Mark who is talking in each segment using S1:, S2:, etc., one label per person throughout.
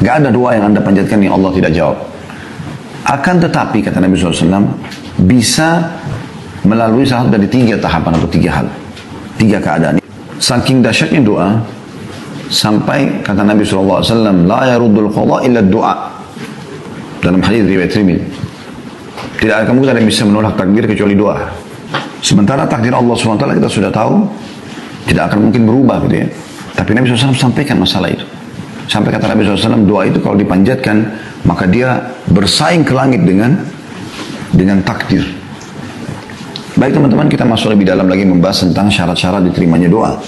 S1: Gak ada doa yang anda panjatkan yang Allah tidak jawab. Akan tetapi, kata Nabi SAW, bisa melalui salah dari 3 tahapan atau 3 hal. 3 keadaan. Saking dahsyatnya doa, sampai kata Nabi SAW, la yaruddul qadha illa doa. Dalam hadis riwayat Tirmidzi, tidak ada yang bisa menolak takdir kecuali doa. Sementara takdir Allah SWT kita sudah tahu, tidak akan mungkin berubah gitu ya. Tapi Nabi SAW sampaikan masalah itu. Sampai kata Nabi SAW, doa itu kalau dipanjatkan, maka dia bersaing ke langit dengan takdir. Baik teman-teman, kita masuk lebih dalam lagi membahas tentang syarat-syarat diterimanya doa.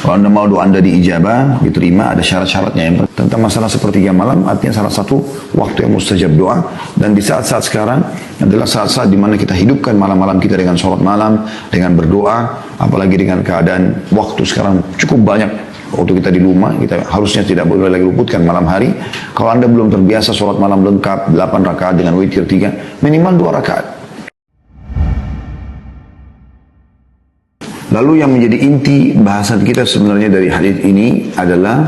S1: Kalau anda mau doa anda diijabah, diterima, ada syarat-syaratnya. Yang tentang masalah sepertiga malam, artinya salah satu waktu yang mustajab doa. Dan di saat-saat sekarang adalah saat-saat di mana kita hidupkan malam-malam kita dengan sholat malam, dengan berdoa, apalagi dengan keadaan waktu sekarang cukup banyak. Waktu kita di rumah, kita harusnya tidak boleh lagi luputkan malam hari. Kalau anda belum terbiasa sholat malam lengkap, 8 rakaat dengan witir 3, minimal 2 rakaat. Lalu yang menjadi inti bahasan kita sebenarnya dari hadis ini adalah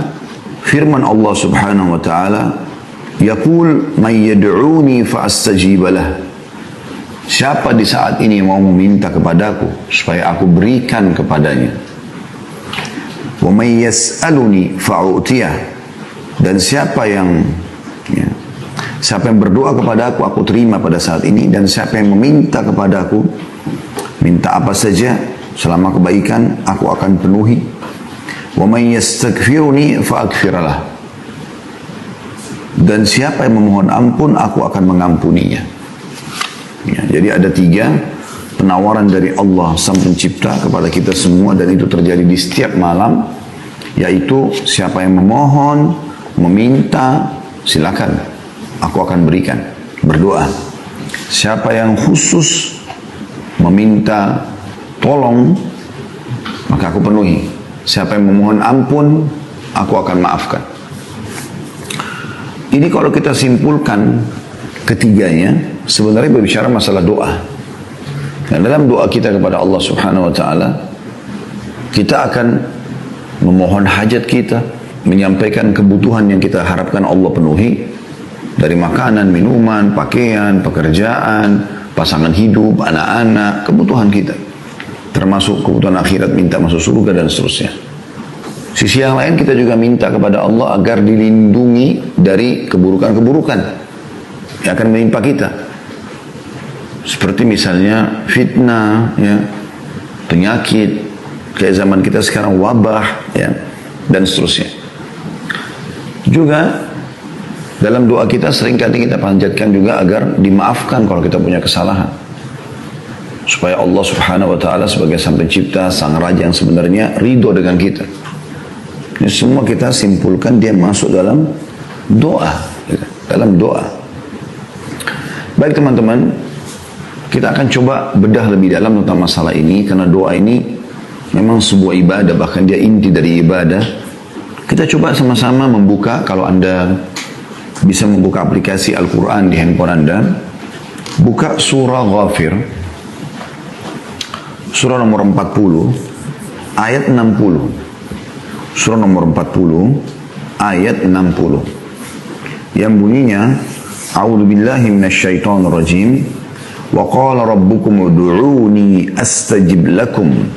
S1: firman Allah Subhanahu wa taala, yaqul may yad'uni fa astajib lah. Siapa di saat ini mau meminta kepadaku supaya aku berikan kepadanya. Wa may yas'aluni fa u'tiyah. Dan siapa yang berdoa kepada aku terima pada saat ini. Dan siapa yang meminta kepadaku, minta apa saja selama kebaikan, aku akan penuhi. Wa may yastaghfiruni fa aghfiralah. Dan siapa yang memohon ampun, aku akan mengampuninya. Ya, jadi ada 3 penawaran dari Allah Sang Pencipta kepada kita semua, dan itu terjadi di setiap malam, yaitu siapa yang memohon, meminta, silakan, aku akan berikan. Berdoa. Siapa yang khusus meminta tolong, maka aku penuhi. Siapa yang memohon ampun, aku akan maafkan. Ini kalau kita simpulkan ketiganya, sebenarnya berbicara masalah doa. Dan dalam doa kita kepada Allah Subhanahu wa taala, kita akan memohon hajat kita, menyampaikan kebutuhan yang kita harapkan Allah penuhi, dari makanan, minuman, pakaian, pekerjaan, pasangan hidup, anak-anak, kebutuhan kita. Termasuk kebutuhan akhirat, minta masuk surga dan seterusnya. Sisi yang lain kita juga minta kepada Allah agar dilindungi dari keburukan-keburukan yang akan menimpa kita. Seperti misalnya fitnah, ya, penyakit, kayak zaman kita sekarang wabah, ya, dan seterusnya. Juga dalam doa kita seringkali kita panjatkan juga agar dimaafkan kalau kita punya kesalahan. Supaya Allah Subhanahu wa taala sebagai Sang Pencipta, Sang Raja yang sebenarnya ridho dengan kita. Ini semua kita simpulkan dia masuk dalam doa, dalam doa. Baik teman-teman, kita akan coba bedah lebih dalam tentang masalah ini, karena doa ini memang sebuah ibadah, bahkan dia inti dari ibadah. Kita coba sama-sama membuka, kalau anda bisa membuka aplikasi Al-Quran di handphone anda, buka surah Ghafir, surah nomor 40, ayat 60. Surah nomor 40, ayat 60. Yang bunyinya, A'udzu billahi minasyaitonir rajim. Wa qala rabbukum ud'uuni astajib lakum.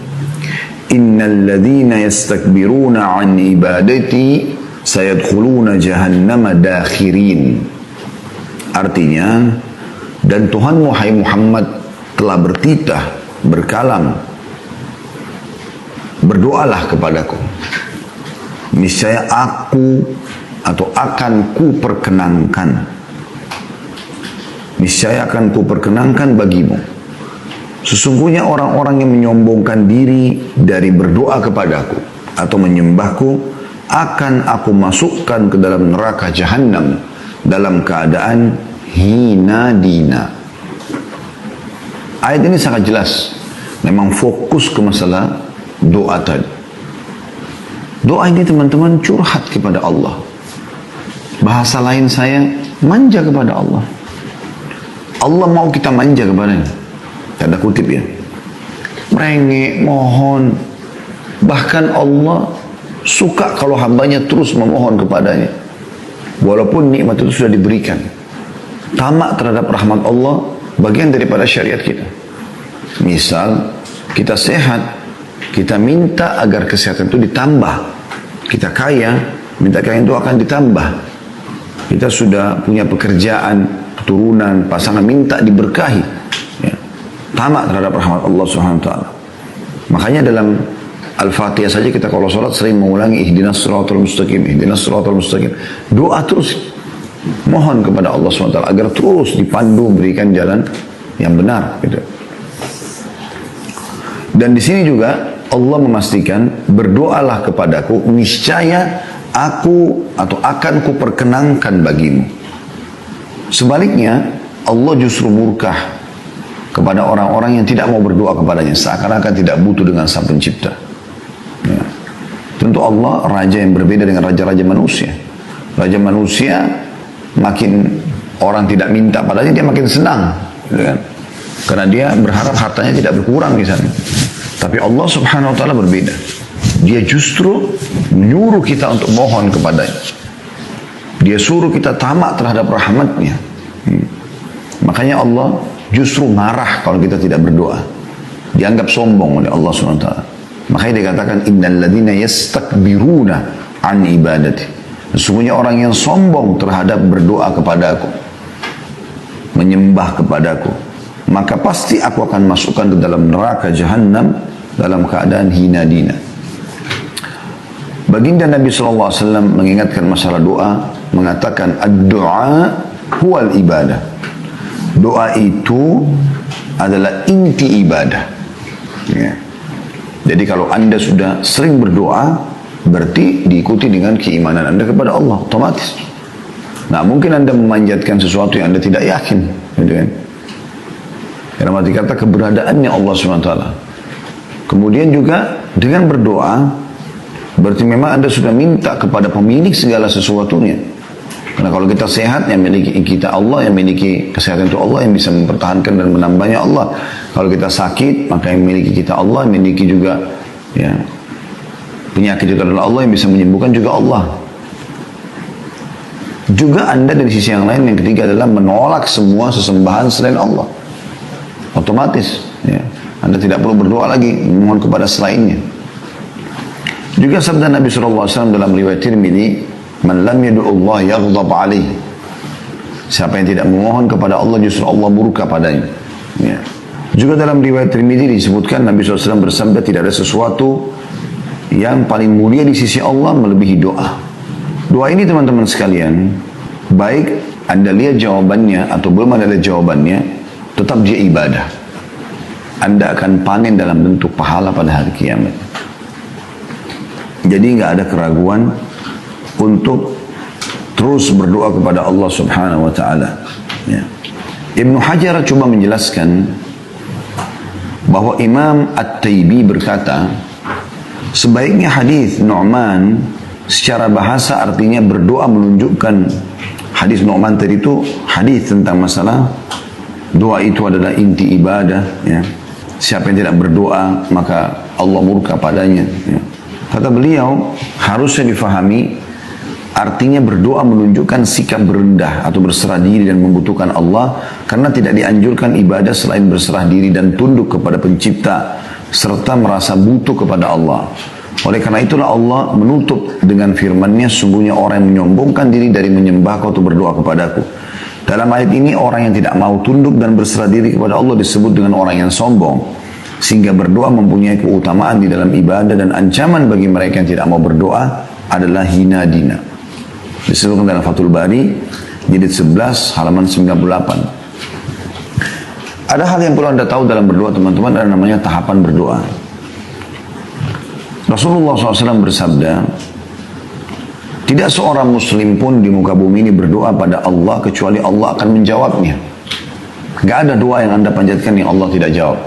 S1: Innal ladzina yastakbiruna 'an ibadati sayadkhuluna jahannama dakhirin. Artinya, dan Tuhanmu hai Muhammad telah bertitah, berkalam, berdoalah kepadaku, niscaya aku atau akan ku perkenankan, niscaya akan ku perkenankan bagimu. Sesungguhnya orang-orang yang menyombongkan diri dari berdoa kepadaku atau menyembahku, akan aku masukkan ke dalam neraka Jahannam dalam keadaan hina dina. Ayat ini sangat jelas, memang fokus ke masalah doa tadi. Doa ini teman-teman curhat kepada Allah. Bahasa lain saya, manja kepada Allah. Allah mau kita manja kepadanya. Tanda kutip ya. Merengek, mohon. Bahkan Allah suka kalau hambanya terus memohon kepadanya. walaupun nikmat itu sudah diberikan. Tamak terhadap rahmat Allah bagian daripada syariat kita. Misal kita sehat, kita minta agar kesehatan itu ditambah. Kita kaya, minta kaya itu akan ditambah. Kita sudah punya pekerjaan, keturunan, pasangan, minta diberkahi. Ya. Tamak terhadap rahmat Allah SWT. Makanya dalam Al-Fatihah saja kita kalau sholat sering mengulangi ihdinas siratal mustaqim, ihdinas siratal mustaqim. Doa terus, mohon kepada Allah SWT agar terus dipandu berikan jalan yang benar. Gitu. Dan di sini juga Allah memastikan, berdoalah kepadaku, niscaya aku atau akan kuperkenankan bagimu. Sebaliknya, Allah justru murkah kepada orang-orang yang tidak mau berdoa kepadanya, seakan-akan tidak butuh dengan Sang Pencipta. Ya. Tentu Allah raja yang berbeda dengan raja-raja manusia. Raja manusia makin orang tidak minta padanya, dia makin senang, gitu kan? Karena dia berharap hartanya tidak berkurang di sana. Tapi Allah Subhanahu wa taala berbeda. Dia justru menyuruh kita untuk mohon kepadanya. Dia suruh kita tamak terhadap rahmatnya. Makanya Allah justru marah kalau kita tidak berdoa. Dianggap sombong oleh Allah Subhanahu wa taala. Makanya dikatakan innal ladzina yastakbiruna an ibadati. Sesungguhnya orang yang sombong terhadap berdoa kepadaku, menyembah kepadaku, maka pasti aku akan masukkan ke dalam neraka jahanam dalam keadaan hina dina. Baginda Nabi SAW mengingatkan masalah doa, mengatakan ad-du'a huwal ibadah. Doa itu adalah inti ibadah. Ya. Jadi kalau anda sudah sering berdoa, berarti diikuti dengan keimanan anda kepada Allah, otomatis. Nah, mungkin anda memanjatkan sesuatu yang anda tidak yakin, gitu kan? Karena arti kata keberadaannya Allah SWT. Kemudian juga dengan berdoa, berarti memang anda sudah minta kepada pemilik segala sesuatunya. Karena kalau kita sehat, yang miliki kita Allah, yang miliki kesehatan itu Allah, yang bisa mempertahankan dan menambahnya Allah. Kalau kita sakit, maka yang miliki kita Allah, yang miliki juga ya, penyakit itu adalah Allah, yang bisa menyembuhkan juga Allah. Juga anda dari sisi yang lain, yang ketiga adalah menolak semua sesembahan selain Allah. Otomatis, ya, anda tidak perlu berdoa lagi, memohon kepada selainnya. Juga sabda Nabi SAW dalam riwayat Tirmidzi, man lam yad'ullah yaghdab alaih. Siapa yang tidak memohon kepada Allah, justru Allah murka padanya. Ya. Juga dalam riwayat Tirmidzi disebutkan Nabi SAW bersabda, tidak ada sesuatu yang paling mulia di sisi Allah melebihi doa. Doa ini teman-teman sekalian, baik anda lihat jawabannya atau belum ada lihat jawabannya, tetap dia ibadah. Anda akan panen dalam bentuk pahala pada hari kiamat. Jadi nggak ada keraguan untuk terus berdoa kepada Allah Subhanahu wa taala. Ya. Ibnu Hajar coba menjelaskan bahwa Imam At-Taibi berkata, sebaiknya hadis Nu'man secara bahasa artinya berdoa menunjukkan, hadis Nu'man tadi itu hadis tentang masalah doa itu adalah inti ibadah. Ya. Siapa yang tidak berdoa maka Allah murka padanya. Ya. Kata beliau, harusnya difahami artinya berdoa menunjukkan sikap berendah atau berserah diri dan membutuhkan Allah, karena tidak dianjurkan ibadah selain berserah diri dan tunduk kepada pencipta serta merasa butuh kepada Allah. Oleh karena itulah Allah menutup dengan firman-Nya, sungguhnya orang yang menyombongkan diri dari menyembahku atau berdoa kepadaku. Dalam ayat ini orang yang tidak mau tunduk dan berserah diri kepada Allah disebut dengan orang yang sombong. Sehingga berdoa mempunyai keutamaan di dalam ibadah, dan ancaman bagi mereka yang tidak mau berdoa adalah hina dina. Disebutkan dalam Fathul Bari jilid 11 halaman 98. Ada hal yang perlu anda tahu dalam berdoa teman-teman, ada namanya tahapan berdoa. Rasulullah SAW bersabda, tidak seorang muslim pun di muka bumi ini berdoa pada Allah kecuali Allah akan menjawabnya. Gak ada doa yang anda panjatkan yang Allah tidak jawab.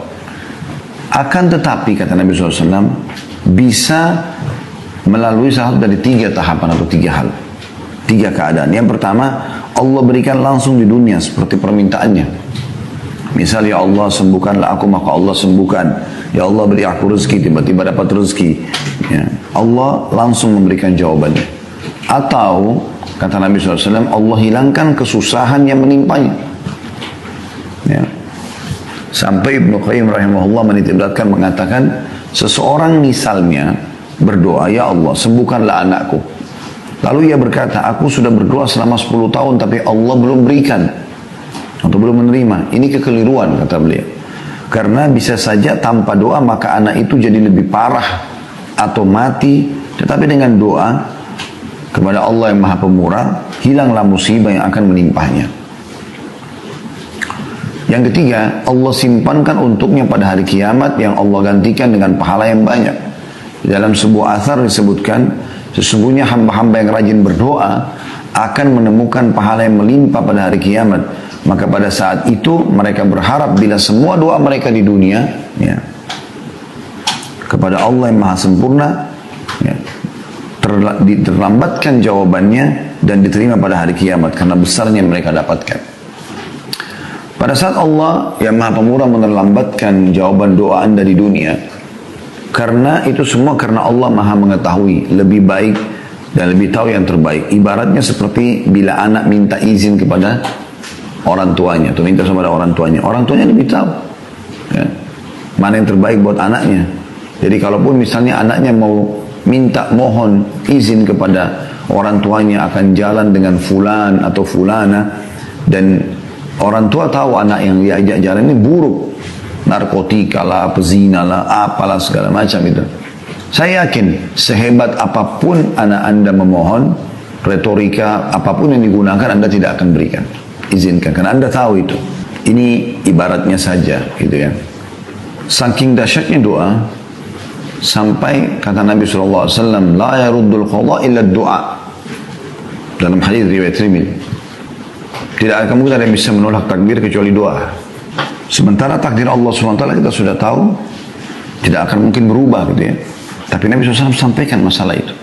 S1: Akan tetapi, kata Nabi SAW, bisa melalui salah satu dari 3 tahapan atau 3 hal. 3 keadaan. Yang pertama, Allah berikan langsung di dunia seperti permintaannya. Misal, ya Allah sembuhkanlah aku, maka Allah sembuhkan. Ya Allah beri aku rezeki, tiba-tiba dapat rezeki. Ya. Allah langsung memberikan jawabannya. Atau kata Nabi SAW, Allah hilangkan kesusahan yang menimpanya. Ya. Sampai Ibnu Qayyim rahimahullah menitipkan mengatakan, seseorang misalnya berdoa, ya Allah sembuhkanlah anakku. Lalu ia berkata, aku sudah berdoa selama 10 tahun tapi Allah belum berikan atau belum menerima. Ini kekeliruan, kata beliau. Karena bisa saja tanpa doa maka anak itu jadi lebih parah atau mati. Tetapi dengan doa kepada Allah yang Maha Pemurah, hilanglah musibah yang akan menimpahnya. Yang ketiga, Allah simpankan untuknya pada hari kiamat yang Allah gantikan dengan pahala yang banyak. Dalam sebuah athar disebutkan, sesungguhnya hamba-hamba yang rajin berdoa akan menemukan pahala yang melimpah pada hari kiamat. Maka pada saat itu mereka berharap bila semua doa mereka di dunia ya, kepada Allah yang Maha Sempurna ya, terlambatkan jawabannya dan diterima pada hari kiamat karena besarnya yang mereka dapatkan. Pada saat Allah yang Maha Pemurah menerlambatkan jawaban doa Anda di dunia, karena itu semua karena Allah Maha mengetahui lebih baik dan lebih tahu yang terbaik. Ibaratnya seperti bila anak minta izin kepada orang tuanya atau minta sama orang tuanya lebih tahu ya, mana yang terbaik buat anaknya. Jadi kalaupun misalnya anaknya mau minta mohon izin kepada orang tuanya akan jalan dengan fulan atau fulana, dan orang tua tahu anak yang diajak jalan ini buruk, narkotika lah, pezina lah, apalah segala macam itu. Saya yakin sehebat apapun anak Anda memohon, retorika apapun yang digunakan Anda tidak akan berikan, izinkan, karena Anda tahu itu. Ini ibaratnya saja gitu ya. Saking dahsyatnya doa sampai kata Nabi SAW, la yaruddul qadha illa doa, dalam hadis riwayat Tirmidzi. Tidak akan mungkin ada yang bisa menolak takdir kecuali doa. Sementara takdir Allah SWT kita sudah tahu tidak akan mungkin berubah gitu ya. Tapi Nabi SAW sampaikan masalah itu.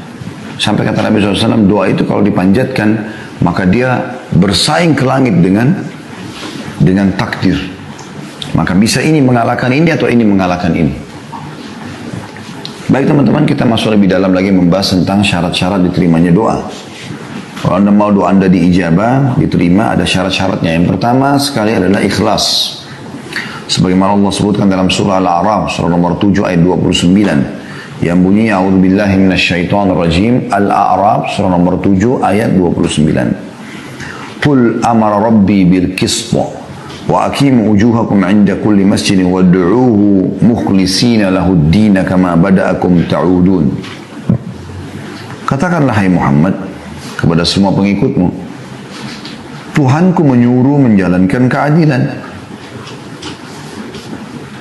S1: Sampai kata Nabi SAW, doa itu kalau dipanjatkan maka dia bersaing ke langit dengan takdir. Maka bisa ini mengalahkan ini atau ini mengalahkan ini. Baik teman-teman, kita masuk lebih dalam lagi membahas tentang syarat-syarat diterimanya doa. Kalau Anda mau doa Anda diijabah, diterima, ada syarat-syaratnya. Yang pertama sekali adalah ikhlas. Sebagaimana Allah sebutkan dalam surah Al-A'raf, surah nomor 7 ayat 29. Yang bunyinya, a'udzubillahi minasyaitonirrajim, Al-A'raf, surah nomor 7 ayat 29. Qul amara rabbi bil qist wa aqimu wujuhakum 'inda kulli masjidin wad'uuhu mukhlishina lahud-din kama bada'akum ta'udun. Katakanlah hai Muhammad kepada semua pengikutmu, Tuhanku menyuruh menjalankan keadilan.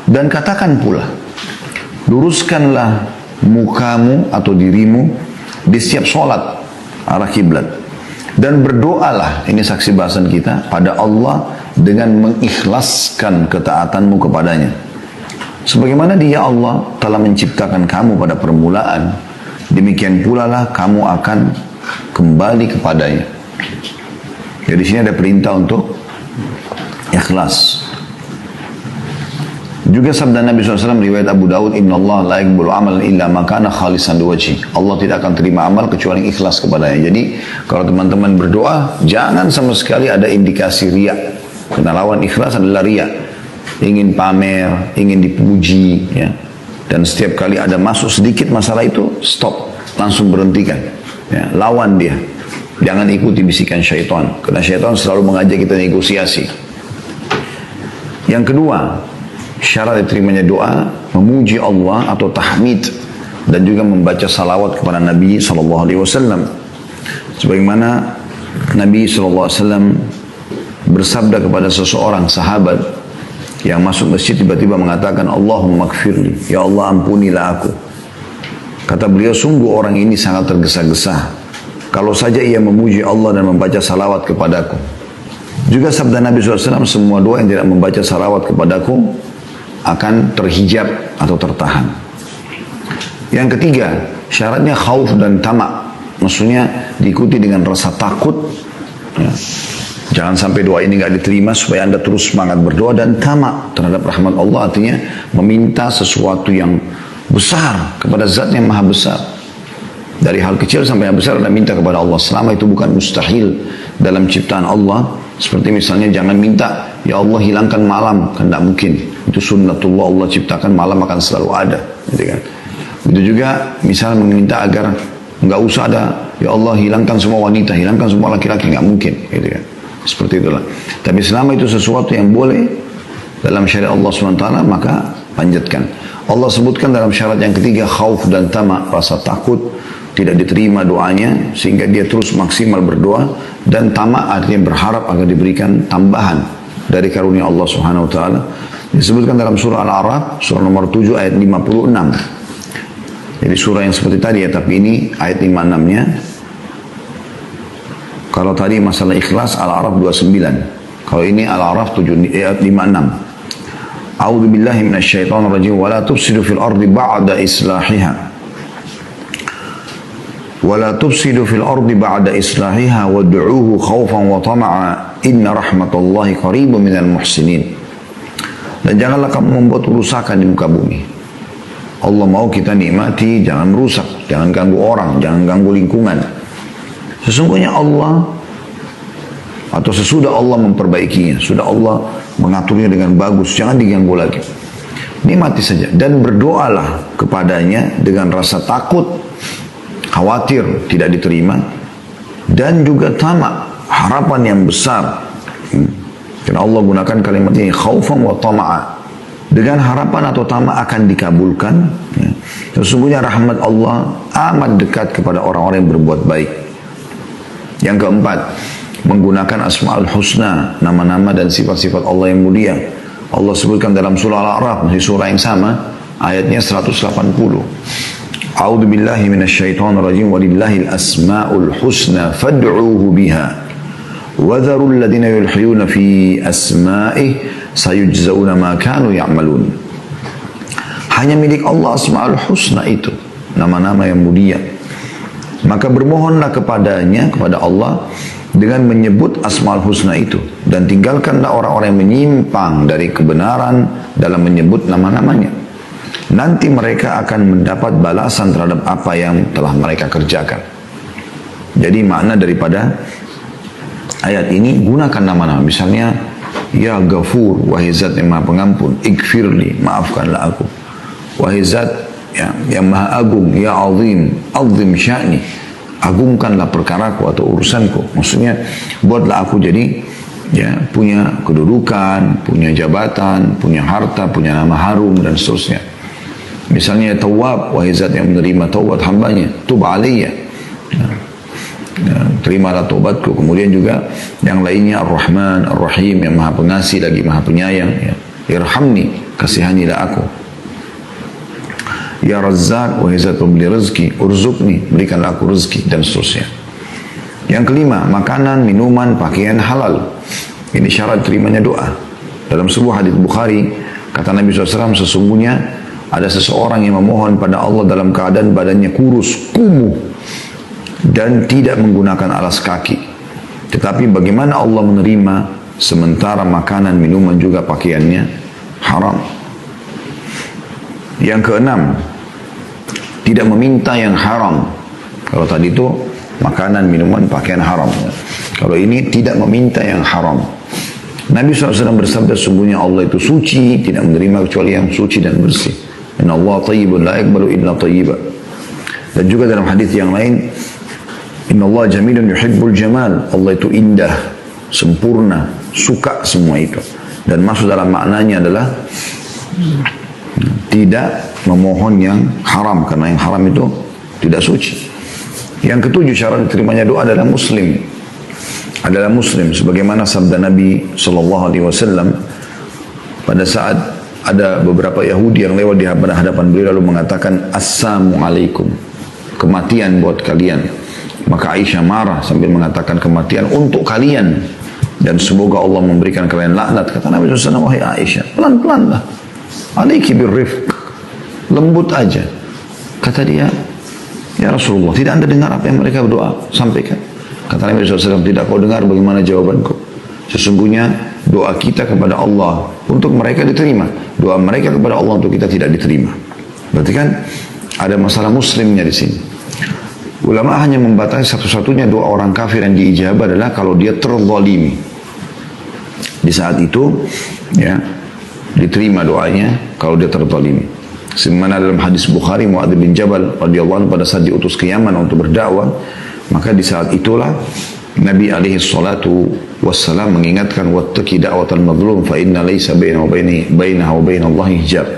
S1: Dan katakan pula, luruskanlah mukamu atau dirimu di setiap sholat arah kiblat, dan berdoalah, ini saksi bahasan kita, pada Allah dengan mengikhlaskan ketaatanmu kepadanya. Sebagaimana Dia Allah telah menciptakan kamu pada permulaan, demikian pula lah kamu akan kembali kepadanya. Jadi di sini ada perintah untuk ikhlas. Juga sabda Nabi SAW riwayat Abu Daud, Inna Allah la yaqbalu amalan illa ma kana khalisan liwajhi. Allah tidak akan terima amal kecuali ikhlas kepadanya. Jadi kalau teman-teman berdoa, jangan sama sekali ada indikasi riya. Karena lawan ikhlas adalah riya. Ingin pamer, ingin dipuji ya. Dan setiap kali ada masuk sedikit masalah itu, stop, langsung berhentikan ya. Lawan dia. Jangan ikuti bisikan syaitan, karena syaitan selalu mengajak kita negosiasi. Yang kedua, syarat diterimanya doa, memuji Allah atau tahmid, dan juga membaca salawat kepada Nabi SAW. Sebagaimana Nabi SAW bersabda kepada seseorang sahabat yang masuk masjid tiba-tiba mengatakan, Allahumma gfirli, ya Allah ampunilah aku. Kata beliau, sungguh orang ini sangat tergesa-gesa. Kalau saja ia memuji Allah dan membaca salawat kepadaku. Juga sabda Nabi SAW, semua doa yang tidak membaca salawat kepadaku akan terhijab atau tertahan. Yang ketiga, syaratnya khauf dan tamak. Maksudnya diikuti dengan rasa takut ya. Jangan sampai doa ini gak diterima, supaya Anda terus semangat berdoa, dan tamak terhadap rahmat Allah, artinya meminta sesuatu yang besar kepada zat yang maha besar. Dari hal kecil sampai yang besar, Anda minta kepada Allah. Selama itu bukan mustahil dalam ciptaan Allah. Seperti misalnya jangan minta, ya Allah hilangkan malam. Kan tidak mungkin. Itu sunnatullah, Allah ciptakan malam akan selalu ada. Gitu kan. Itu juga misalnya meminta agar nggak usah ada, ya Allah hilangkan semua wanita, hilangkan semua laki-laki. Nggak mungkin. Gitu kan. Seperti itulah. Tapi selama itu sesuatu yang boleh dalam syariat Allah SWT, maka panjatkan. Allah sebutkan dalam syarat yang ketiga, khauf dan tamak, rasa takut tidak diterima doanya sehingga dia terus maksimal berdoa, dan tamak artinya berharap agar diberikan tambahan dari karunia Allah Subhanahu wa taala. Disebutkan dalam surah Al-A'raf surah nomor 7 ayat 56. Jadi surah yang seperti tadi ya, tapi ini ayat 56-nya. Kalau tadi masalah ikhlas Al-A'raf 29. Kalau ini Al-A'raf 7 ayat 56. A'udzu billahi minasyaitonir rajim wa la tufsidu fil ardi ba'da islahiha. ولا تفسدوا في الأرض بعد إصلاحها وادعوه خوفا وطمعا إن رحمة الله قريب من المحسنين. Dan janganlah kamu membuat kerusakan di muka bumi. Allah mau kita nikmati, jangan merusak, jangan ganggu orang, jangan ganggu lingkungan. Sesungguhnya Allah, atau sesudah Allah memperbaikinya, sudah Allah mengaturnya dengan bagus, jangan diganggu lagi. Nikmati saja dan berdoalah kepadanya dengan rasa takut, khawatir tidak diterima, dan juga tamak, harapan yang besar. Karena Allah gunakan kalimat ini, khaufan wa tama'a, dengan harapan atau tamak akan dikabulkan. Sesungguhnya rahmat Allah amat dekat kepada orang-orang yang berbuat baik. Yang keempat, menggunakan asma'ul husna, nama-nama dan sifat-sifat Allah yang mulia. Allah sebutkan dalam surah Al-A'raf, masih surah yang sama, ayatnya 180. A'udzu billahi minasyaitonir rajim walillahil asmaul husna fad'uuhu biha wa dharul ladzina yulhiyuna fi asma'ihi sayujzauna ma kanu ya'malun. Hanya milik Allah asmaul husna itu, nama-nama yang mulia. Maka bermohonlah kepadanya, kepada Allah, dengan menyebut asmaul husna itu, dan tinggalkanlah orang-orang yang menyimpang dari kebenaran dalam menyebut nama-namanya. Nanti mereka akan mendapat balasan terhadap apa yang telah mereka kerjakan. Jadi makna daripada ayat ini, gunakan nama-nama. Misalnya, ya Ghafur, wahai zat yang maha pengampun, ighfirli, maafkanlah aku. Wahai zat yang maha agung, ya azim, azim sya'ni, agungkanlah perkaraku atau urusanku. Maksudnya, buatlah aku jadi punya kedudukan, punya jabatan, punya harta, punya nama harum, dan seterusnya. Misalnya Tawwab, wahai zat yang menerima taubat hambanya, tub alaiya, terimalah taubatku. Kemudian juga yang lainnya Ar-Rahman, Ar-Rahim, yang maha pengasih lagi maha penyayang. Irhamni, kasihanilah aku. Ya Razzaq, wahai zat pemberi rezeki, urzukni, berikanlah aku rezeki, dan seterusnya. Yang kelima, makanan, minuman, pakaian halal. Ini syarat terimanya doa. Dalam sebuah hadis Bukhari, kata Nabi SAW, sesungguhnya ada seseorang yang memohon pada Allah dalam keadaan badannya kurus, kumuh, dan tidak menggunakan alas kaki. Tetapi bagaimana Allah menerima sementara makanan, minuman, juga pakaiannya haram? Yang keenam, tidak meminta yang haram. Kalau tadi itu makanan, minuman, pakaian haram. Kalau ini tidak meminta yang haram. Nabi SAW bersabda, sungguhnya Allah itu suci, tidak menerima kecuali yang suci dan bersih. Inna Allah tayyibun la yakbalu illa tayyiba. Dan juga dalam hadis yang lain, Inna Allah jamilun yuhibbul jamal, Allah itu indah, sempurna, suka semua itu. Dan masuk dalam maknanya adalah tidak memohon yang haram, karena yang haram itu tidak suci. Yang ketujuh, syarat diterimanya doa adalah muslim. Adalah muslim, sebagaimana sabda Nabi SAW pada saat ada beberapa Yahudi yang lewat di hadapan beliau lalu mengatakan, Assalamualaikum, kematian buat kalian. Maka Aisyah marah sambil mengatakan, kematian untuk kalian, dan semoga Allah memberikan kalian laknat. Kata Nabi SAW, wahai Aisyah, pelan-pelan lah, alaiki birrifq, lembut aja. Kata dia, ya Rasulullah, tidak anda dengar apa yang mereka berdoa? Sampaikan. Kata Nabi SAW, tidak kau dengar bagaimana jawabanku? Sesungguhnya doa kita kepada Allah untuk mereka diterima, doa mereka kepada Allah untuk kita tidak diterima. Berarti kan ada masalah muslimnya di sini. Ulama hanya membatasi satu-satunya doa orang kafir yang diijabah adalah kalau dia terzalimi. Di saat itu, ya, diterima doanya kalau dia terzalimi. Sebagaimana dalam hadis Bukhari, Muadz bin Jabal radhiyallahu anhu pada saat diutus ke Yaman untuk berdakwah, maka di saat itulah Nabi alaihi salatu wassalam mengingatkan, wattaqi da'watal mazlum fa inna laysa bainaha wa bainallahi hijab.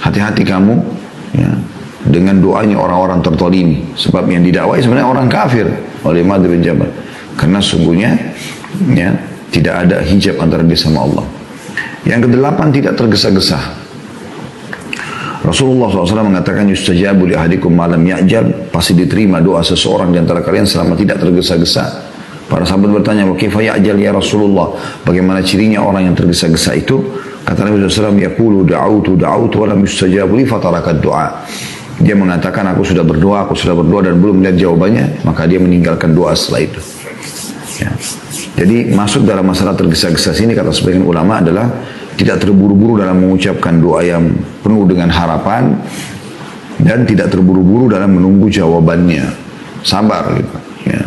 S1: Hati-hati kamu, ya, dengan doanya orang-orang terzalimi, sebab yang didakwai sebenarnya orang kafir oleh Muadz bin Jabal, karena sungguhnya, ya, tidak ada hijab antara dia sama Allah. Yang kedelapan, tidak tergesa-gesa. Rasulullah SAW mengatakan, yustajabu li ahadikum malam ya'jal, pasti diterima doa seseorang di antara kalian selama tidak tergesa-gesa. Para sahabat bertanya, wa kaifa ya'jal ya Rasulullah, bagaimana cirinya orang yang tergesa-gesa itu? Kata Nabi SAW, yaqulu da'autu wa lam yustajabu li fatarakat doa. Dia mengatakan, aku sudah berdoa dan belum melihat jawabannya, maka dia meninggalkan doa setelah itu. Ya. Jadi masuk dalam masalah tergesa-gesa sini, kata sebagian ulama, adalah tidak terburu-buru dalam mengucapkan doa yang penuh dengan harapan, dan tidak terburu-buru dalam menunggu jawabannya. Sabar gitu. Ya.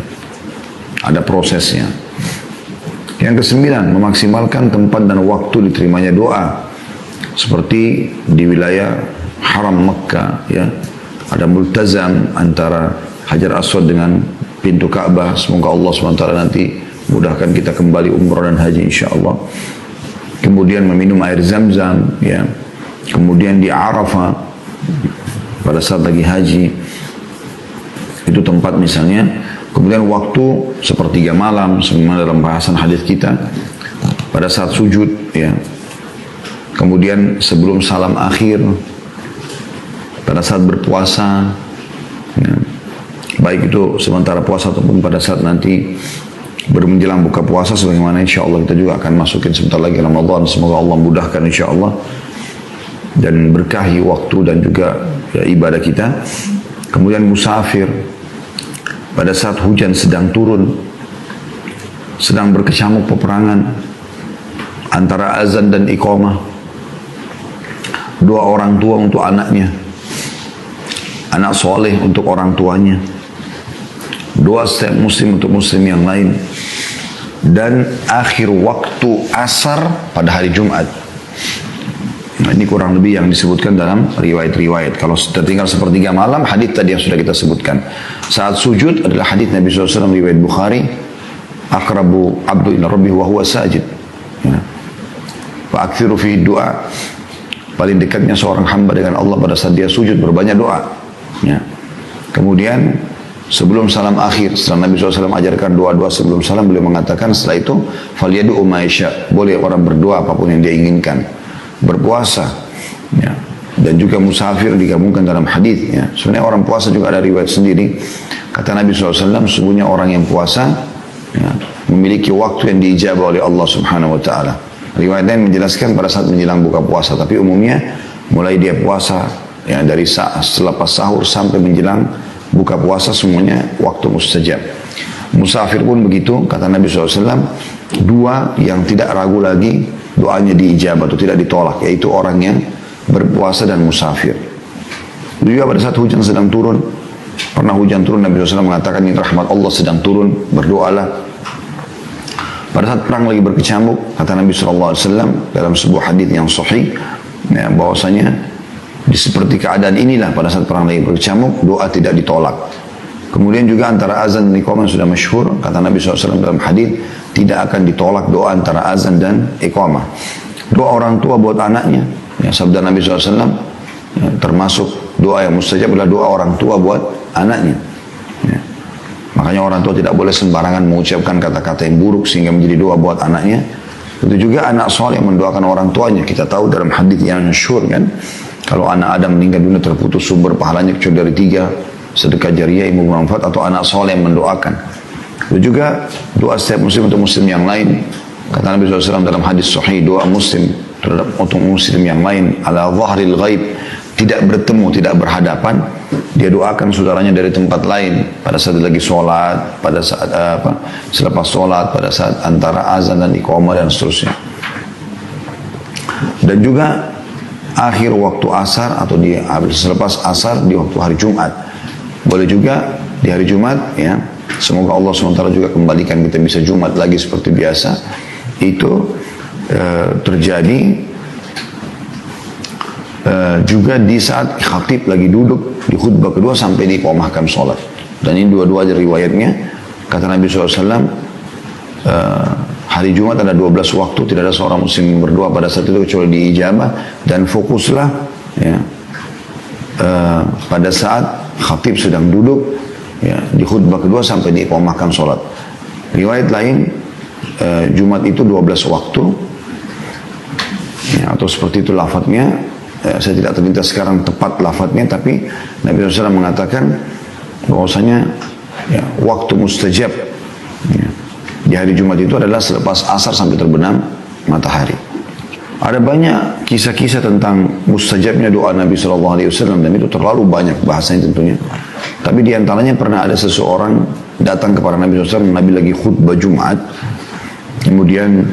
S1: Ada prosesnya. Yang kesembilan, memaksimalkan tempat dan waktu diterimanya doa. Seperti di wilayah Haram Mekah, ya, ada multazam antara Hajar Aswad dengan pintu Ka'bah. Semoga Allah SWT nanti mudahkan kita kembali umrah dan haji insyaAllah. Kemudian meminum air Zam-Zam, ya. Kemudian di Arafah pada saat lagi haji, itu tempat misalnya. Kemudian waktu sepertiga malam, sebagaimana dalam bahasan hadis kita, pada saat sujud, ya. Kemudian sebelum salam akhir, pada saat berpuasa, ya, baik itu sementara puasa ataupun pada saat nanti menjelang buka puasa, sebagaimana insya Allah kita juga akan masukin sebentar lagi Ramadan. Semoga Allah mudahkan insya Allah dan berkahi waktu dan juga, ya, ibadah kita. Kemudian musafir, pada saat hujan sedang turun, sedang berkecamuk peperangan antara azan dan iqamah, doa orang tua untuk anaknya, anak soleh untuk orang tuanya, doa setiap muslim untuk muslim yang lain, dan akhir waktu asar pada hari Jumat. Nah, ini kurang lebih yang disebutkan dalam riwayat-riwayat. Kalau tertinggal sepertiga malam, hadis tadi yang sudah kita sebutkan. Saat sujud adalah hadis Nabi SAW riwayat Bukhari, aqrabu abdu ila rabbih wa huwa sajid. Ya. Wa aktsiru fi doa, paling dekatnya seorang hamba dengan Allah pada saat dia sujud, berbanyak doa. Ya. Kemudian sebelum salam akhir, setelah Nabi SAW ajarkan doa-doa sebelum salam, beliau mengatakan setelah itu, falyadu'u ma yasha, boleh orang berdoa apapun yang dia inginkan. Berpuasa, ya, dan juga musafir digabungkan dalam hadis. Ya. Sebenarnya orang puasa juga ada riwayat sendiri. Kata Nabi SAW, sesungguhnya orang yang puasa, ya, memiliki waktu yang diijabah oleh Allah Subhanahu Wa Taala. Riwayat lain menjelaskan pada saat menjelang buka puasa, tapi umumnya mulai dia puasa, ya, dari selepas sahur sampai menjelang buka puasa, semuanya waktu mustajab. Musafir pun begitu, kata Nabi SAW, dua yang tidak ragu lagi doanya diijabah atau tidak ditolak, yaitu orang yang berpuasa dan musafir. Juga pada saat hujan sedang turun, pernah hujan turun, Nabi SAW mengatakan, ini rahmat Allah sedang turun, berdoalah. Pada saat perang lagi berkecamuk, kata Nabi SAW dalam sebuah hadis yang sahih, ya, bahwasanya di seperti keadaan inilah pada saat perang lagi berkecamuk, doa tidak ditolak. Kemudian juga antara azan dan iqamah sudah masyhur, kata Nabi SAW dalam hadis, tidak akan ditolak doa antara azan dan iqamah. Doa orang tua buat anaknya, ya, sabda Nabi SAW, ya, termasuk doa yang mustajab adalah doa orang tua buat anaknya. Ya. Makanya orang tua tidak boleh sembarangan mengucapkan kata-kata yang buruk sehingga menjadi doa buat anaknya. Itu juga anak soleh yang mendoakan orang tuanya. Kita tahu dalam hadis yang masyhur, kan, kalau anak Adam meninggal dunia terputus sumber pahalanya kecuali dari tiga: sedekah jariyah, ilmu bermanfaat, atau anak soleh yang mendoakan. Itu juga doa setiap muslim untuk muslim yang lain. Kata Nabi SAW dalam hadis sahih, doa muslim terhadap untuk muslim yang lain ala zahril ghaib, tidak bertemu, tidak berhadapan, dia doakan saudaranya dari tempat lain pada saat lagi sholat, pada saat selepas sholat, pada saat antara azan dan iqamah dan seterusnya. Dan juga akhir waktu asar atau selepas asar di waktu hari Jumat. Boleh juga di hari Jumat, ya, semoga Allah SWT juga kembalikan kita bisa Jumat lagi seperti biasa. Itu terjadi juga di saat khatib lagi duduk di khutbah kedua sampai diqomahkan sholat. Dan ini dua-dua riwayatnya. Kata Nabi SAW, hari Jumat ada 12 waktu, tidak ada seorang muslim yang berdoa pada saat itu kecuali diijabah. Dan fokuslah, ya, pada saat khatib sedang duduk, ya, di khutbah kedua sampai diqomahkan sholat. Riwayat lain, Jumat itu 12 waktu, ya, atau seperti itu lafadznya. Saya tidak terlintas sekarang tepat lafadznya, tapi Nabi SAW mengatakan bahwasanya, ya, waktu mustajab, ya, di hari Jumat itu adalah selepas asar sampai terbenam matahari. Ada banyak kisah-kisah tentang mustajabnya doa Nabi SAW, dan itu terlalu banyak bahasanya tentunya. Tapi diantaranya pernah ada seseorang datang kepada Nabi SAW, Nabi lagi khutbah Jumat, kemudian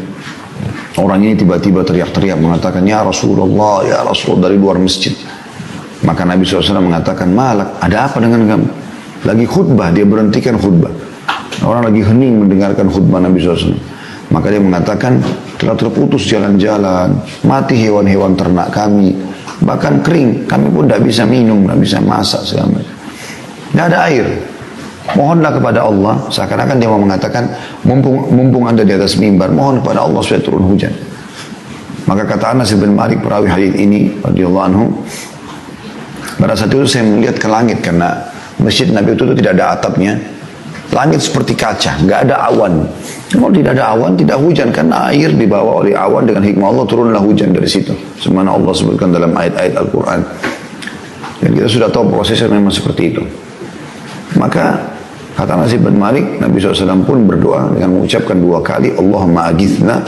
S1: orang ini tiba-tiba teriak-teriak mengatakan, ya Rasulullah, dari luar masjid. Maka Nabi SAW mengatakan, malak, ada apa dengan kamu? Lagi khutbah, dia berhentikan khutbah. Orang lagi hening mendengarkan khutbah Nabi SAW. Maka dia mengatakan, telah terputus jalan-jalan, mati hewan-hewan ternak kami, bahkan kering, kami pun tidak bisa minum, tidak bisa masak segala macam. Tidak ada air. Mohonlah kepada Allah, seakan-akan dia mau mengatakan, mumpung anda di atas mimbar, mohon kepada Allah supaya turun hujan. Maka kata Anas bin Malik, perawi hadis ini, radhiyallahu anhu, pada saat itu saya melihat ke langit, karena masjid Nabi itu tidak ada atapnya, langit seperti kaca, nggak ada awan. Kalau tidak ada awan, tidak hujan, karena air dibawa oleh awan dengan hikmah Allah, turunlah hujan dari situ. Sebagaimana Allah sebutkan dalam ayat-ayat Al-Quran. Dan kita sudah tahu prosesnya memang seperti itu. Maka kata Anas bin Malik, Nabi SAW pun berdoa dengan mengucapkan 2 kali, Allahumma agithna,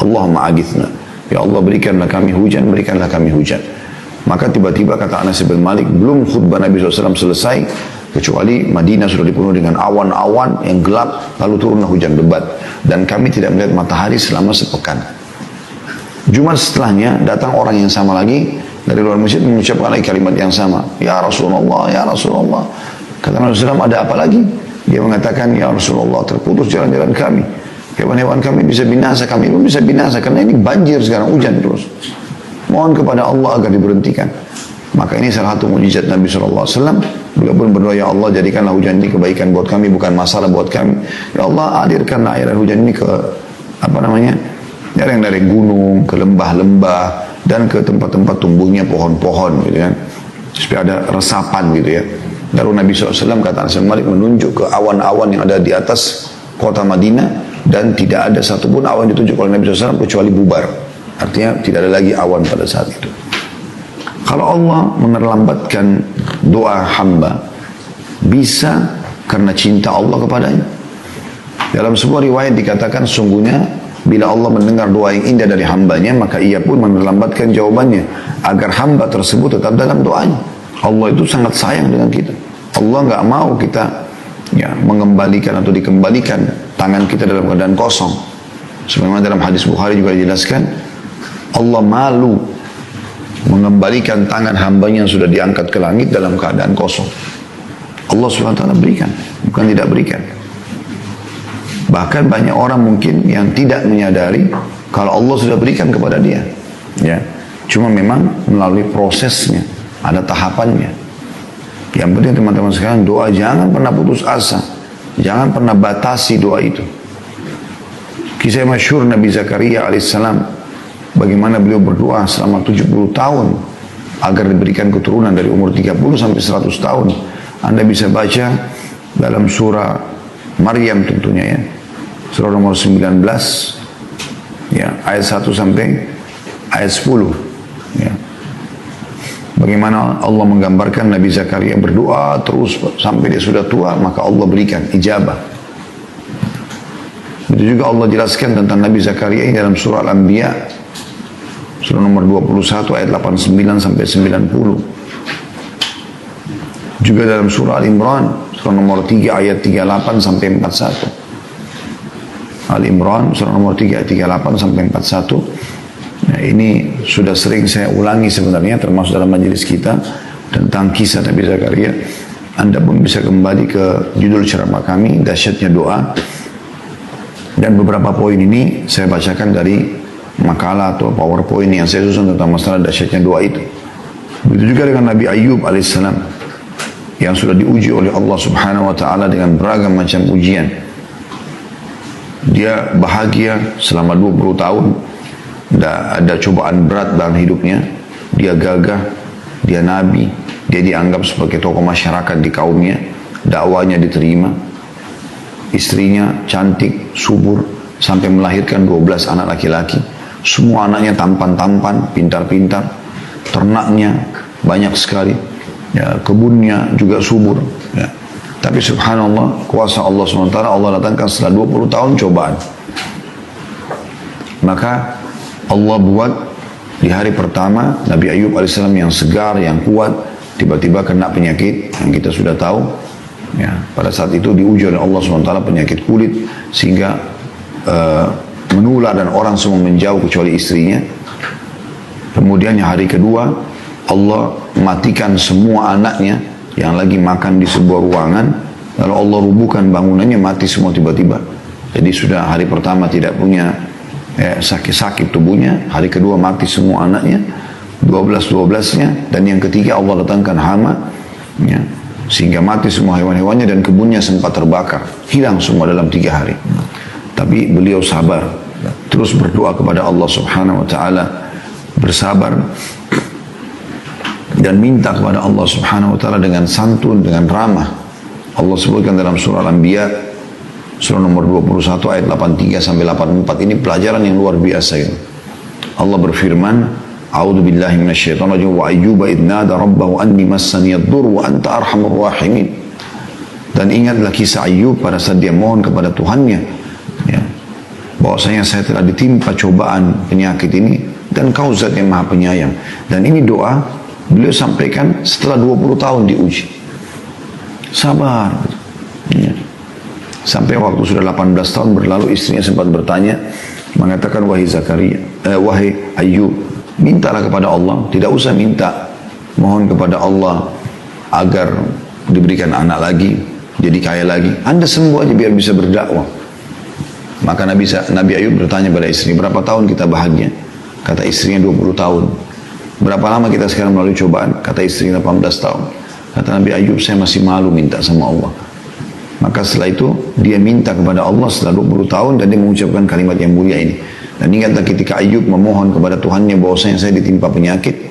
S1: Allahumma agithna. Ya Allah, berikanlah kami hujan, berikanlah kami hujan. Maka tiba-tiba kata Anas bin Malik, belum khutbah Nabi SAW selesai, kecuali Madinah sudah dipenuhi dengan awan-awan yang gelap, lalu turunlah hujan lebat. Dan kami tidak melihat matahari selama sepekan. Jumat setelahnya, datang orang yang sama lagi, dari luar masjid mengucapkan lagi kalimat yang sama. Ya Rasulullah, ya Rasulullah. Kata Nabi SAW, ada apa lagi? Dia mengatakan, ya Rasulullah, terputus jalan-jalan kami. Hewan-hewan kami bisa binasa, kami pun bisa binasa. Karena ini banjir sekarang, hujan terus. Mohon kepada Allah agar diberhentikan. Maka ini salah satu mujizat Nabi SAW. Beliau pun berdoa, ya Allah, jadikanlah hujan ini kebaikan buat kami, bukan masalah buat kami. Ya Allah, alirkanlah air hujan ini ke, dari gunung, ke lembah-lembah, dan ke tempat-tempat tumbuhnya pohon-pohon, gitu kan. Supaya ada resapan, gitu ya. Lalu Nabi SAW, kata Anas bin Malik, menunjuk ke awan-awan yang ada di atas kota Madinah, dan tidak ada satupun awan ditunjuk oleh Nabi SAW kecuali bubar. Artinya tidak ada lagi awan pada saat itu. Kalau Allah menerlambatkan doa hamba, bisa karena cinta Allah kepadanya. Dalam sebuah riwayat dikatakan, sungguhnya bila Allah mendengar doa yang indah dari hambanya, maka ia pun menerlambatkan jawabannya, agar hamba tersebut tetap dalam doanya. Allah itu sangat sayang dengan kita. Allah nggak mau kita, ya, mengembalikan atau dikembalikan tangan kita dalam keadaan kosong. Sebagaimana dalam hadis Bukhari juga dijelaskan, Allah malu mengembalikan tangan hambanya yang sudah diangkat ke langit dalam keadaan kosong. Allah SWT berikan, bukan tidak berikan. Bahkan banyak orang mungkin yang tidak menyadari kalau Allah sudah berikan kepada dia, ya. Cuma memang melalui prosesnya, ada tahapannya. Yang penting teman-teman sekarang, doa jangan pernah putus asa, jangan pernah batasi doa itu. Kisah masyhur Nabi Zakaria alaihissalam, bagaimana beliau berdoa selama 70 tahun agar diberikan keturunan dari umur 30 sampai 100 tahun. Anda bisa baca dalam surah Maryam tentunya, ya. Surah nomor 19, ya, ayat 1 sampai ayat 10, ya. Bagaimana Allah menggambarkan Nabi Zakaria berdoa terus sampai dia sudah tua, maka Allah berikan ijabah. Itu juga Allah jelaskan tentang Nabi Zakaria ini dalam surah Al-Anbiya, surah nomor 21 ayat 89 sampai 90. Juga dalam surah Al-Imran, surah nomor 3 ayat 38 sampai 41. Al-Imran, surah nomor 3 ayat 38 sampai 41. Nah, ini sudah sering saya ulangi sebenarnya, termasuk dalam majelis kita, tentang kisah Nabi Zakaria. Anda pun bisa kembali ke judul ceramah kami, Dahsyatnya Doa. Dan beberapa poin ini saya bacakan dari makalah atau PowerPoint yang saya susun tentang masalah dahsyatnya doa itu. Begitu juga dengan Nabi Ayub alaihissalam yang sudah diuji oleh Allah Subhanahu wa taala dengan beragam macam ujian. Dia bahagia selama 20 tahun, tidak ada cobaan berat dalam hidupnya. Dia gagah, dia nabi, dia dianggap sebagai tokoh masyarakat di kaumnya, dakwanya diterima. Istrinya cantik, subur, sampai melahirkan 12 anak laki-laki. Semua anaknya tampan-tampan, pintar-pintar. Ternaknya banyak sekali. Ya, kebunnya juga subur. Ya. Tapi subhanallah, kuasa Allah SWT Allah datangkan setelah 20 tahun cobaan. Maka Allah buat di hari pertama Nabi Ayub AS yang segar, yang kuat, tiba-tiba kena penyakit yang kita sudah tahu. Ya, pada saat itu diuji oleh Allah SWT penyakit kulit sehingga menular dan orang semua menjauh kecuali istrinya. Kemudian yang hari kedua Allah matikan semua anaknya yang lagi makan di sebuah ruangan, lalu Allah rubuhkan bangunannya, mati semua tiba-tiba. Jadi sudah hari pertama tidak punya sakit-sakit tubuhnya, hari kedua mati semua anaknya, 12-12-nya, dan yang ketiga Allah datangkan hama, ya, sehingga mati semua hewan-hewannya dan kebunnya sempat terbakar, hilang semua dalam 3 hari. Tapi beliau sabar, terus berdoa kepada Allah Subhanahu wa taala, bersabar dan minta kepada Allah Subhanahu wa taala dengan santun, dengan ramah. Allah sebutkan dalam surah Al-Anbiya surah nomor 21 ayat 83 sampai 84, ini pelajaran yang luar biasa ini. Allah berfirman, A'udzu billahi minasyaitonir rajim, wa ayyuba idh nada rabbahu anni massani ad-dur wa anta arhamur rahimin. Dan ingatlah kisah Ayub pada saat dia mohon kepada Tuhannya, ya, bahwasanya saya telah ditimpa cobaan penyakit ini dan Kau Zat yang Maha Penyayang. Dan ini doa beliau sampaikan setelah 20 tahun diuji. Sabar. Ya. Sampai waktu sudah 18 tahun berlalu, istrinya sempat bertanya, mengatakan, wahai Ayub, mintalah kepada Allah, tidak usah minta, mohon kepada Allah agar diberikan anak lagi, jadi kaya lagi. Anda sembuh aja biar bisa berdakwah. Maka Nabi Ayub bertanya pada istri, berapa tahun kita bahagia? Kata istrinya 20 tahun. Berapa lama kita sekarang melalui cobaan? Kata istrinya 18 tahun. Kata Nabi Ayub, saya masih malu minta sama Allah. Maka setelah itu dia minta kepada Allah setelah 20 tahun dan dia mengucapkan kalimat yang mulia ini. Dan ingatlah ketika Ayub memohon kepada Tuhannya bahwasanya saya ditimpa penyakit,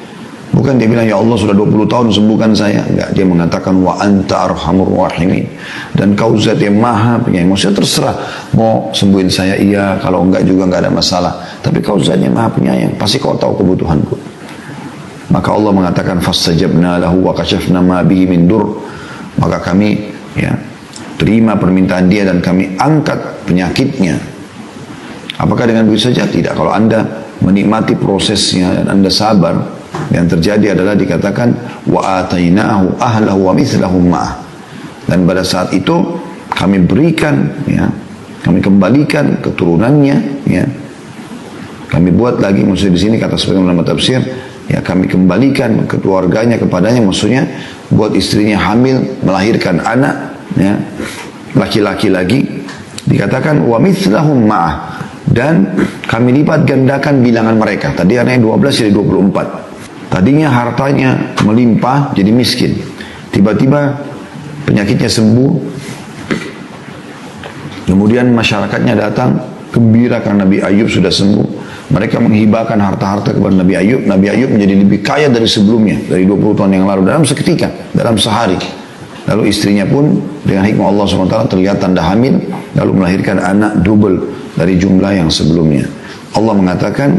S1: bukan dia bilang ya Allah sudah 20 tahun sembuhkan saya, enggak, dia mengatakan wa anta arhamur rahimin, dan Kau Zat yang Maha Penyayang. Maksudnya terserah mau sembuhin saya iya, kalau enggak juga enggak ada masalah, tapi Kau Zat yang Maha Penyayang, pasti Kau tahu kebutuhanku. Maka Allah mengatakan fastajabna lahu wa kashafna ma bihi min dur, maka kami ya terima permintaan dia dan kami angkat penyakitnya. Apakah dengan begitu saja? Tidak. Kalau Anda menikmati prosesnya dan Anda sabar, yang terjadi adalah dikatakan wa atainahu ahlahu wa mithlahum ma'ah, dan pada saat itu kami berikan, ya, kami kembalikan keturunannya, ya, kami buat lagi, maksudnya di sini kata sebagian ulama tafsir, ya, kami kembalikan keluarganya kepadanya, maksudnya buat istrinya hamil melahirkan anak, ya, laki-laki lagi, dikatakan wa mithlahum ma'ah, dan kami lipat gandakan bilangan mereka. Tadi anaknya 12 jadi 24. Tadinya hartanya melimpah jadi miskin, tiba-tiba penyakitnya sembuh, kemudian masyarakatnya datang gembira karena Nabi Ayub sudah sembuh. Mereka menghibahkan harta-harta kepada Nabi Ayub. Nabi Ayub menjadi lebih kaya dari sebelumnya, dari 20 tahun yang lalu, dalam seketika, dalam sehari. Lalu istrinya pun dengan hikmah Allah SWT terlihat tanda hamil, lalu melahirkan anak double dari jumlah yang sebelumnya. Allah mengatakan,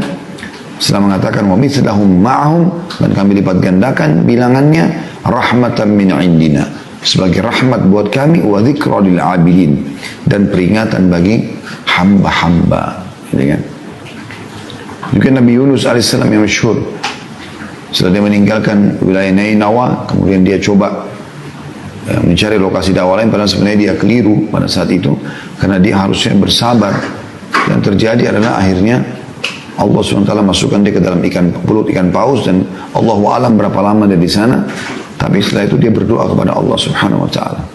S1: setelah mengatakan wa mithlahum ma'ahum, dan kami lipat gandakan bilangannya, rahmatan min indina, sebagai rahmat buat kami, wa dzikra lil abidin, dan peringatan bagi hamba-hamba. Gitu kan? Juga Nabi Yunus alaihissalam yang masyhur, setelah dia meninggalkan wilayah Nainawa, kemudian dia coba mencari lokasi dakwah lain, padahal sebenarnya dia keliru pada saat itu, karena dia harusnya bersabar. Dan terjadi adalah akhirnya Allah SWT masukkan dia ke dalam perut ikan paus, dan Allahu a'lam berapa lama dia di sana. Tapi setelah itu dia berdoa kepada Allah Subhanahu wa taala.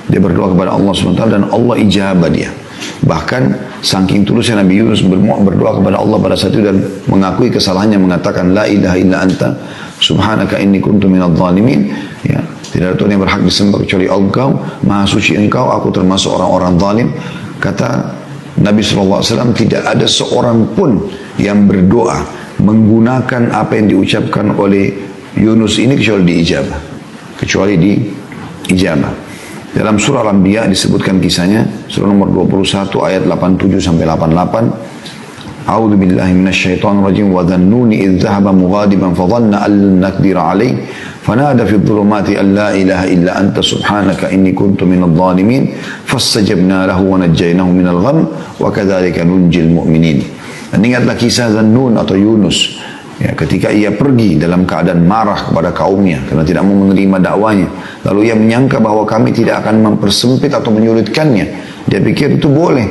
S1: Dia berdoa kepada Allah Subhanahu wa taala dan Allah ijabah dia. Bahkan saking tulusnya Nabi Yunus berdoa kepada Allah pada saat itu dan mengakui kesalahannya, mengatakan la ilaha illa anta subhanaka inni kuntu minadh dhalimin. Ya, tidak ada Tuhan yang berhak disembah kecuali Engkau, Maha Suci Engkau, aku termasuk orang-orang zalim. Kata Nabi SAW, tidak ada seorang pun yang berdoa menggunakan apa yang diucapkan oleh Yunus ini kecuali diijabah. Dalam surah Al-Anbiya disebutkan kisahnya, surah nomor 21 ayat 87 sampai 88. A'udzu billahi minasyaitonir rajim wa dhannuni idh dhahaba mughadiban fa dhanna an lan naqdira alayhi fanada fi dhulumati an la ilaha illa anta subhanaka inni kuntu minadh dhalimin fastajabna lahu wa najjaynahu minal gham wa kadzalika nunjil mu'minin. Dan ingatlah kisah Dhannun atau Yunus, ya, ketika ia pergi dalam keadaan marah kepada kaumnya karena tidak mau menerima dakwanya, lalu ia menyangka bahwa kami tidak akan mempersempit atau menyulitkannya. Dia pikir itu boleh,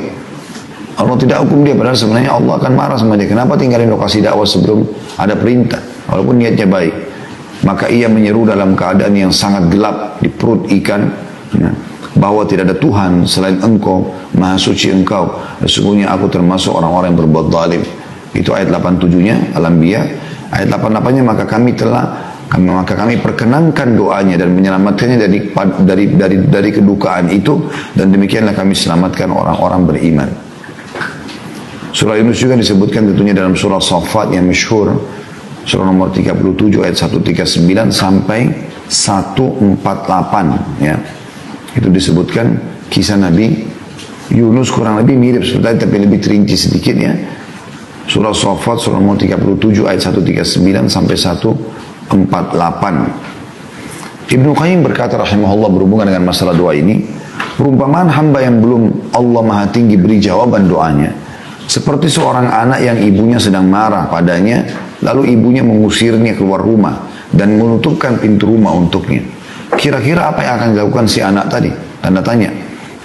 S1: Allah tidak hukum dia, padahal sebenarnya Allah akan marah sama dia. Kenapa tinggalin lokasi dakwah sebelum ada perintah, walaupun niatnya baik. Maka ia menyeru dalam keadaan yang sangat gelap di perut ikan, ya, bahwa tidak ada Tuhan selain Engkau, Maha Suci Engkau, sesungguhnya aku termasuk orang-orang yang berbuat zalim. Itu ayat 87-nya Al-Anbiya. Ayat 88-nya maka kami perkenankan doanya dan menyelamatkannya dari kedukaan itu, dan demikianlah kami selamatkan orang-orang beriman. Surah Yunus juga disebutkan tentunya dalam surah Saffat yang masyhur, surah nomor 37 ayat 139 sampai 148, ya. Itu disebutkan kisah Nabi Yunus, kurang lebih mirip seperti itu tapi lebih terinci sedikit, ya. Surah Saffat surah nomor 37 ayat 139 sampai 148. Ibnu Qayyim berkata rahimahullah berhubungan dengan masalah doa ini, perumpamaan hamba yang belum Allah Maha Tinggi beri jawaban doanya seperti seorang anak yang ibunya sedang marah padanya, lalu ibunya mengusirnya keluar rumah dan menutupkan pintu rumah untuknya. Kira-kira apa yang akan dilakukan si anak tadi? Tanda tanya.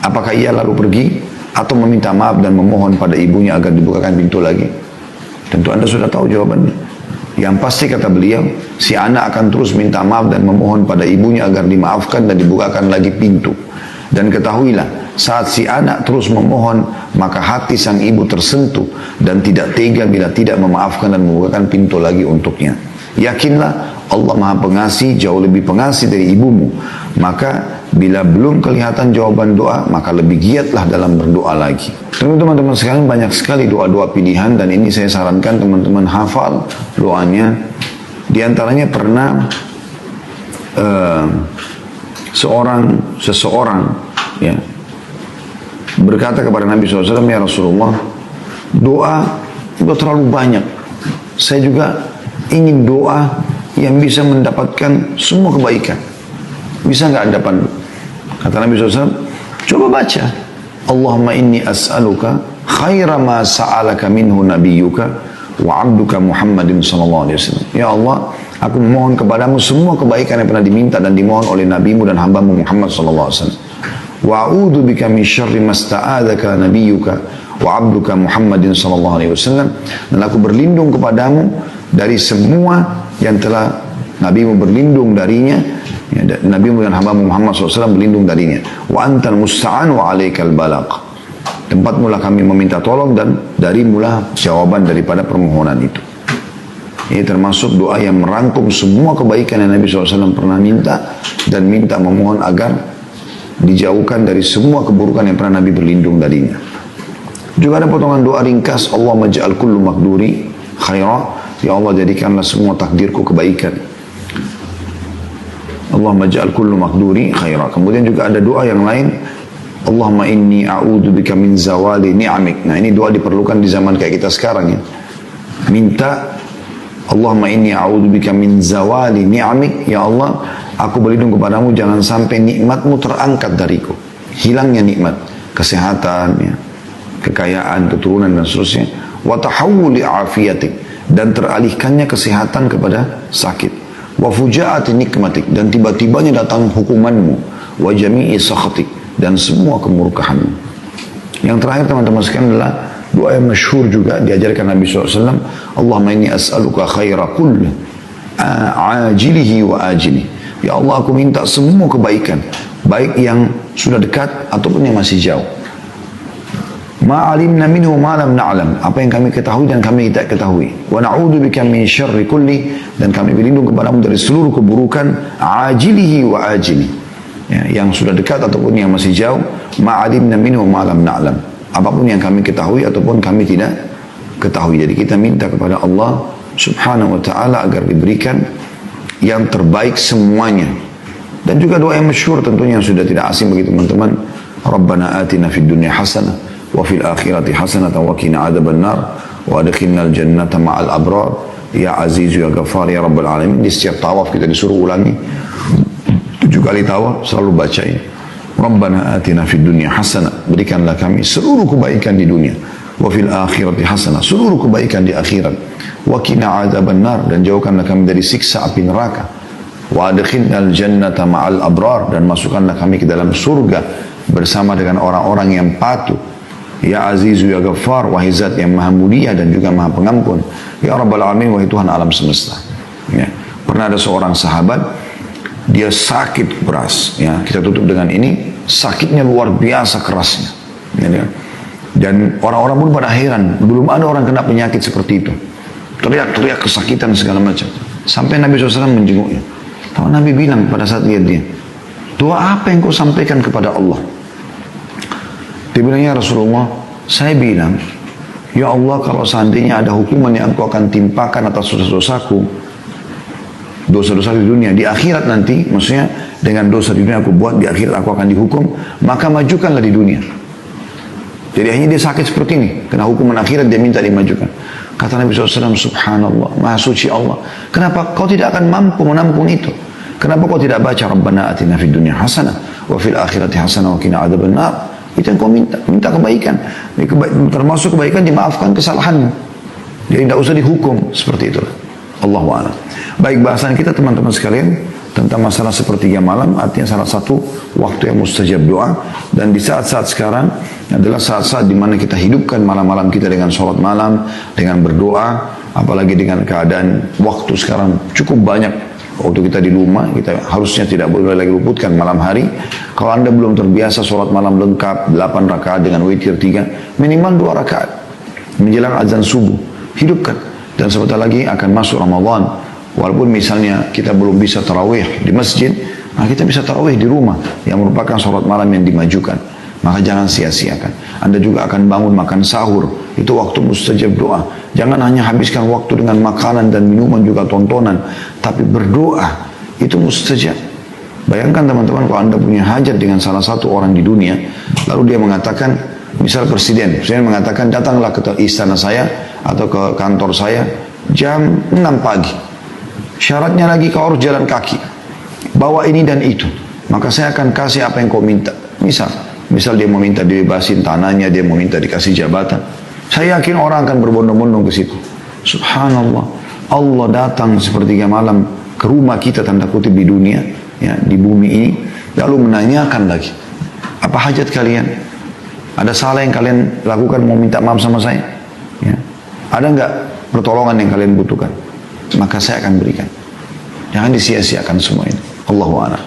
S1: Apakah ia lalu pergi atau meminta maaf dan memohon pada ibunya agar dibukakan pintu lagi? Tentu Anda sudah tahu jawabannya. Yang pasti kata beliau, si anak akan terus minta maaf dan memohon pada ibunya agar dimaafkan dan dibukakan lagi pintu. Dan ketahuilah, saat si anak terus memohon, maka hati sang ibu tersentuh dan tidak tega bila tidak memaafkan dan membukakan pintu lagi untuknya. Yakinlah Allah Maha Pengasih, jauh lebih pengasih dari ibumu. Maka bila belum kelihatan jawaban doa, maka lebih giatlah dalam berdoa lagi. Teman-teman sekalian, banyak sekali doa-doa pilihan dan ini saya sarankan teman-teman hafal doanya. Di antaranya pernah seseorang ya berkata kepada Nabi SAW, ya Rasulullah, doa itu terlalu banyak. Saya juga ingin doa yang bisa mendapatkan semua kebaikan. Bisa nggak Anda pandu? Kata Nabi SAW, coba baca. Allahumma inni as'aluka khaira ma sa'alaka minhu nabiyyuka wa abduka Muhammadin sallallahu alaihi wasallam. Ya Allah, aku memohon kepadamu semua kebaikan yang pernah diminta dan dimohon oleh nabimu dan hambamu Muhammad sallallahu alaihi wasallam. Wa a'udzu bika min syarri ma sta'adzaka nabiyyuka wa abduka Muhammadin sallallahu alaihi wasallam. Dan aku berlindung kepadamu dari semua yang telah nabimu berlindung darinya, ya, nabimu dan hambamu Muhammad SAW berlindung darinya. Wa antal musta'an wa alaikal balaq. Tempatmu lah kami meminta tolong dan darimulah jawaban daripada permohonan itu. Ini termasuk doa yang merangkum semua kebaikan yang Nabi SAW pernah minta dan minta memohon agar dijauhkan dari semua keburukan yang pernah Nabi berlindung darinya. Juga ada potongan doa ringkas, Allahumma ja'al kullu maqduri khaira. Ya Allah, jadikanlah semua takdirku kebaikan. Allahumma ja'al kullu maqduri khaira. Kemudian juga ada doa yang lain, Allahumma inni a'udzubika min zawali ni'amik. Nah, ini doa diperlukan di zaman kayak kita sekarang, ya. Minta Allahumma inni a'udzubika min zawali ni'amik. Ya Allah, aku berlindung kepadamu jangan sampai nikmatmu terangkat dariku. Hilangnya nikmat, kesehatan, ya, kekayaan, keturunan dan seterusnya. Wa tahawuli afiyatik, dan teralihkannya kesehatan kepada sakit. Wa fujaati nikmatik, dan tiba-tibanya datang hukumanmu. Wa jami'i sakhatik, dan semua kemurkahanmu. Yang terakhir teman-teman sekalian adalah doa yang masyhur juga diajarkan Nabi SAW. Allahumma inni as'aluka khaira kulli ajilihi wa ajilihi Ya Allah, aku minta semua kebaikan, baik yang sudah dekat ataupun yang masih jauh. Ma'alimna minhu ma'lam na'lam, apa yang kami ketahui dan kami tidak ketahui. Wa na'udzubika min syarri kulli, dan kami berlindung kepadamu dari seluruh keburukan ajilihi wa ajili, ya, yang sudah dekat ataupun yang masih jauh. Ma'alimna minhu ma'lam na'lam, apapun yang kami ketahui ataupun kami tidak ketahui. Jadi kita minta kepada Allah subhanahu wa ta'ala agar diberikan yang terbaik semuanya. Dan juga doa yang masyhur tentunya yang sudah tidak asing bagi teman-teman. Rabbana atina fid dunya hasanah wa fil akhirati hasanah wa qina adzaban nar wa adkhilnal jannata ma'al abrar ya aziz ya ghafar ya rabbal alamin. Di setiap tawaf kita disuruh ulangi 7 kali tawaf, selalu baca ini. Rabbana atina fid dunya hasanah, berikanlah kami seluruh kebaikan di dunia. Wa fil akhirati hasanah, seluruh kebaikan di akhirat. Wa qina adzaban nar, dan jauhkanlah kami dari siksa api neraka. Wa adkhilnal jannata ma'al abrar, dan masukkanlah kami ke dalam surga bersama dengan orang-orang yang patuh. Ya Azizu ya Ghaffar, wahai zat yang maha mulia dan juga maha pengampun. Ya Rabbal Alamin, wahai Tuhan alam semesta. Ya. Pernah ada seorang sahabat, dia sakit keras. Ya, kita tutup dengan ini, sakitnya luar biasa kerasnya. Ya. Dan orang-orang pun pada heran, belum ada orang kena penyakit seperti itu. Teriak-teriak kesakitan segala macam. Sampai Nabi SAW menjenguknya. Lalu Nabi bilang pada saat lihat dia, doa apa yang kau sampaikan kepada Allah? Dia bilang, ya Rasulullah, saya bilang, ya Allah, kalau seandainya ada hukuman yang engkau akan timpakan atas dosa-dosaku, dosa-dosa di dunia, di akhirat nanti, maksudnya dengan dosa di dunia aku buat, di akhirat aku akan dihukum, maka majukanlah di dunia. Jadi akhirnya dia sakit seperti ini, kena hukuman akhirat, dia minta dimajukan. Kata Nabi SAW, subhanallah, maha suci Allah, kenapa kau tidak akan mampu menampung itu? Kenapa kau tidak baca Rabbana atina fid dunya hasanah wa fil akhirati hasanah wa qina adzaban nar? Itu yang kau minta kebaikan. Termasuk kebaikan dimaafkan kesalahanmu. Jadi tidak usah dihukum seperti itulah. Allahu a'lam. Baik, bahasan kita teman-teman sekalian tentang masalah sepertiga malam, artinya salah satu waktu yang mustajab doa. Dan di saat-saat sekarang adalah saat-saat di mana kita hidupkan malam-malam kita dengan sholat malam, dengan berdoa, apalagi dengan keadaan waktu sekarang cukup banyak. Waktu kita di rumah, kita harusnya tidak boleh lagi luputkan malam hari. Kalau anda belum terbiasa sholat malam lengkap 8 rakaat dengan witir 3, minimal 2 rakaat menjelang azan subuh, hidupkan. Dan sebentar lagi akan masuk Ramadan. Walaupun misalnya kita belum bisa tarawih di masjid, nah kita bisa tarawih di rumah, yang merupakan sholat malam yang dimajukan. Maka jangan sia-siakan. Anda juga akan bangun makan sahur, itu waktu mustajab doa. Jangan hanya habiskan waktu dengan makanan dan minuman juga tontonan, tapi berdoa, itu mustajab. Bayangkan teman-teman, kalau Anda punya hajat dengan salah satu orang di dunia, lalu dia mengatakan, misal presiden mengatakan, datanglah ke istana saya atau ke kantor saya jam 6 pagi. Syaratnya lagi kau harus jalan kaki, bawa ini dan itu, maka saya akan kasih apa yang kau minta. Misal dia meminta dibebasin tanahnya, dia meminta dikasih jabatan. Saya yakin orang akan berbondong-bondong ke situ. Subhanallah, Allah datang sepertiga malam ke rumah kita tanda kutip di dunia, ya, di bumi ini, lalu menanyakan lagi, apa hajat kalian? Ada salah yang kalian lakukan mau minta maaf sama saya? Ya. Ada enggak pertolongan yang kalian butuhkan? Maka saya akan berikan. Jangan disia-siakan semua ini. Allahu a'lam.